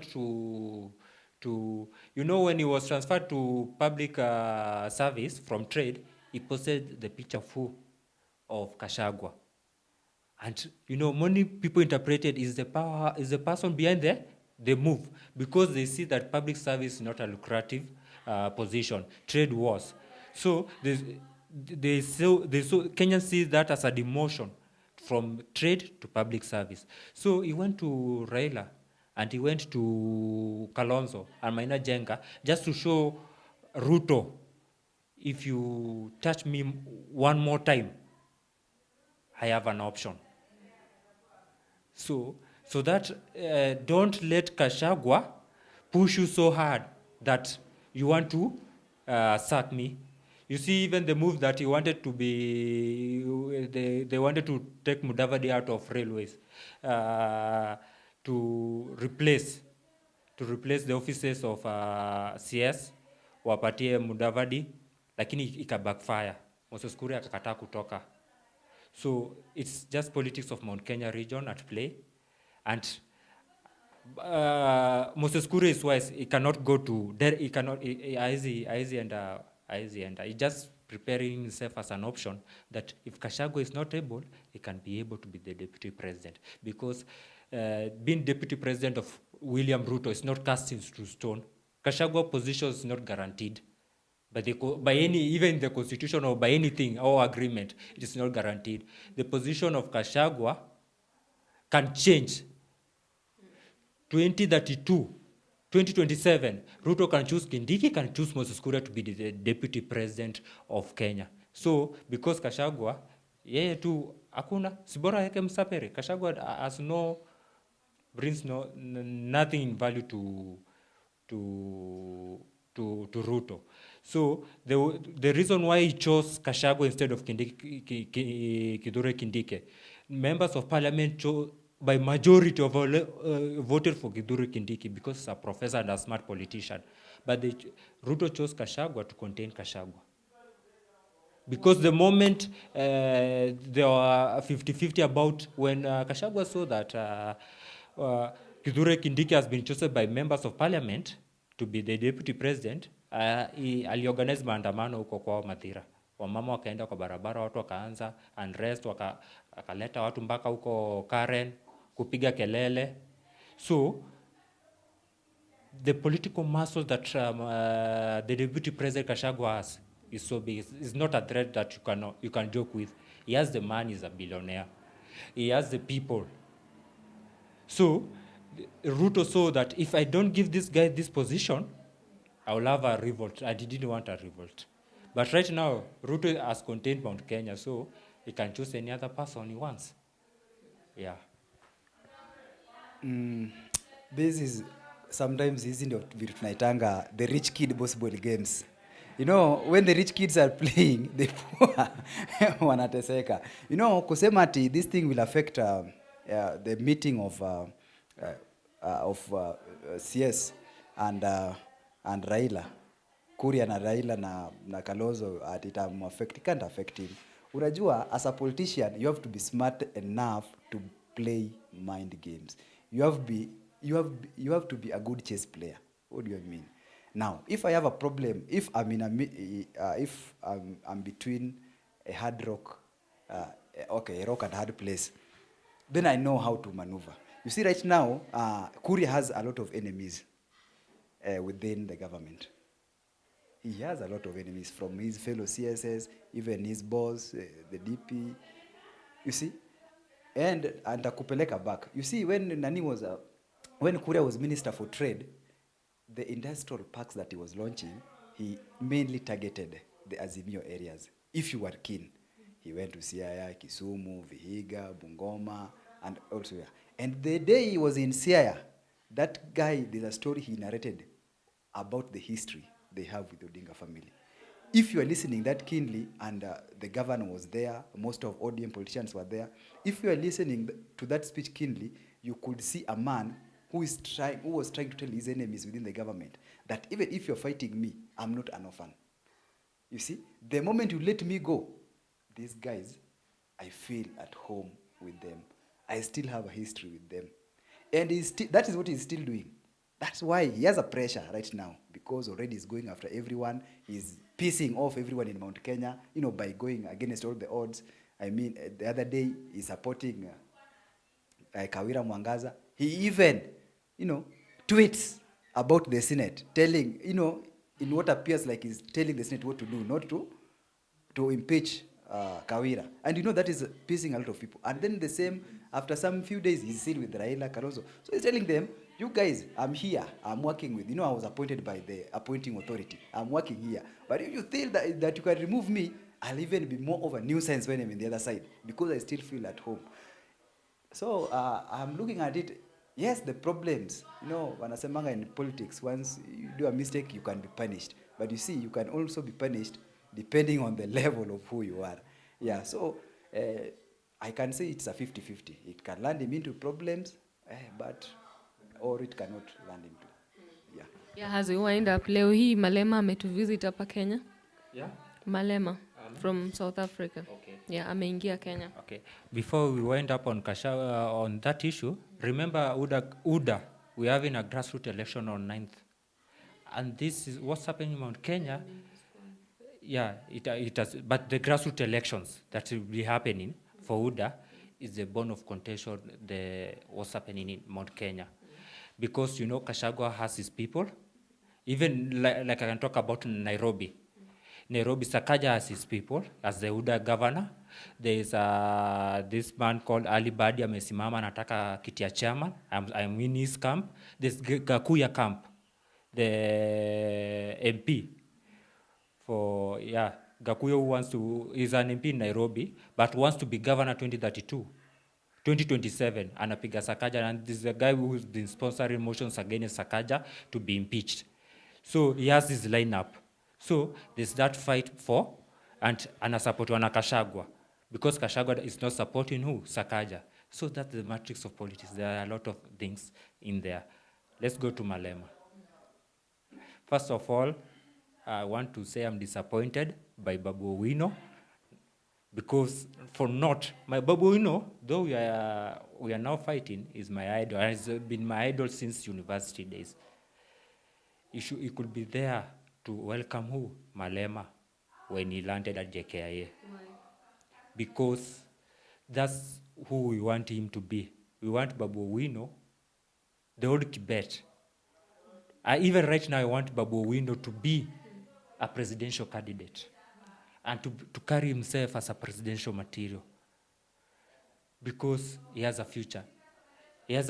went to when he was transferred to public service from trade, he posted the picture of Gachagua. And many people interpreted is the person behind the move, because they see that public service is not a lucrative position. Trade was. So they saw Kenyans see that as a demotion from trade to public service. So he went to Raila and he went to Kalonzo and Maina Jenga just to show Ruto, if you touch me one more time, I have an option. So that don't let Gachagua push you so hard that you want to sack me. You see, even the move that he wanted to be, they wanted to take Mudavadi out of railways to replace the offices of CS, wapatie Mudavadi, lakini ikabackfire. Moses Kuria akakataa kutoka. So it's just politics of Mount Kenya region at play. And Moses Kure is wise. He cannot go to there. He cannot. He's just preparing himself as an option that if Gachagua is not able, he can be able to be the deputy president, because being deputy president of William Ruto is not cast into stone. Gachagua position is not guaranteed. By even the constitution or by anything or agreement, it is not guaranteed. The position of Gachagua can change. 2032, 2027, Ruto can choose Kindiki, can choose Moses Kuria to be the deputy president of Kenya. So, because Gachagua, yeye tu hakuna, sibora yake msapere. Gachagua has brings nothing in value to Ruto. So the reason why he chose Gachagua instead of Kithure Kindiki, members of parliament chose by majority of voted for Kithure Kindiki because he's a professor and a smart politician. But Ruto chose Gachagua to contain Gachagua. Because the moment there were 50-50 about when Gachagua saw that Kithure Kindiki has been chosen by members of parliament to be the deputy president, aliorganize maandamano huko kwa Mathira. Wamama wakaenda kwa barabara, watu wakaanza unrest, akaleta watu mpaka huko Karen kupiga kelele. So the political muscle that the deputy president Gachagua has is so big. It's not a threat that you can joke with. He has the money, he's a billionaire. He has the people. So Ruto saw that if I don't give this guy this position, I will have a revolt. I didn't want a revolt. But right now, Ruto has contained Mount Kenya, so he can choose any other person he wants. Yeah. This is sometimes hizi ndio vitu tunaitanga the rich kid boss boy games. You know, when the rich kids are playing, the poor wanateseka. You know, kusema ati this thing will affect the meeting of CS and Raila. Kuria na Raila na Kalonzo at it affect. It can't affect him. Unajua, as a politician, you have to be smart enough to play mind games. You have to be a good chess player. What do you mean? Now, if I have a problem, if I'm in if I'm between a hard rock, a rock and hard place, then I know how to maneuver. You see, right now, Kuria has a lot of enemies within the government. He has a lot of enemies from his fellow CSS, even his boss, the DP. You see, and akupeleka back. You see, when Kuria was Minister for Trade, the industrial parks that he was launching, he mainly targeted the Azimio areas. If you were keen, he went to Siaya, Kisumu, Vihiga, Bungoma, and also here. And the day he was in Siaya, that guy, there's a story he narrated about the history they have with the ODINGA family. If you are listening that keenly, and the governor was there, most of ODM politicians were there, if you are listening to that speech keenly, you could see a man who was trying to tell his enemies within the government that even if you're fighting me, I'm not an orphan. You see, the moment you let me go, these guys, I feel at home with them. I still have a history with them. And that is what he's still doing. That's why he has a pressure right now, because already he's going after everyone. He's pissing off everyone in Mount Kenya, by going against all the odds. I mean, the other day he's supporting Kawira Mwangaza. He even, tweets about the Senate, telling, in what appears like he's telling the Senate what to do, not to impeach Kawira. And that is pissing a lot of people. And then the same, after some few days, he's still with Raila Kalonzo. So he's telling them, you guys, I'm here, I'm working with, I was appointed by the appointing authority. I'm working here. But if you feel that you can remove me, I'll even be more of a nuisance when I'm in the other side, because I still feel at home. So I'm looking at it. Yes, the problems, wanasemanga in politics, once you do a mistake, you can be punished. But you see, you can also be punished depending on the level of who you are. Yeah, so I can say it's a 50-50. It can land him into problems, or it cannot land him to. Yeah. Yeah, has he wind up leo hii Malema ametuvisit hapa Kenya? Yeah. Malema from South Africa. Okay. Yeah, ameingia Kenya. Okay. Before we wind up on on that issue, remember UDA, we're having a grassroots election on 9th. And this is what's happening in Mount Kenya. Yeah, it has, but the grassroots elections that will be happening for UDA is the bone of contention, what's happening in Mount Kenya. Because, Gachagua has his people. Even like I can talk about Nairobi. Nairobi, Sakaja has his people as the UDA governor. There is this man called Ali Badi amesimama anataka kiti ya chairman. I'm in his camp. There's Gakuya camp, the MP. Gakuya who is an MP in Nairobi, but wants to be governor 2027, anapiga Sakaja, and this is a guy who's been sponsoring motions against Sakaja to be impeached. So he has his lineup. So there's that fight for, and anasupportiwa na Gachagua, because Gachagua is not supporting who? Sakaja. So that's the matrix of politics. There are a lot of things in there. Let's go to Malema. First of all, I want to say I'm disappointed by Babu Owino, because my Babu Owino, though we are now fighting, is my idol, and has been my idol since university days. He could be there to welcome who? Malema, when he landed at JKIA. Why? Because that's who we want him to be. We want Babu Owino, the old Kibet. Even right now, I want Babu Owino to be a presidential candidate and to carry himself as a presidential material, because he has a future. He has a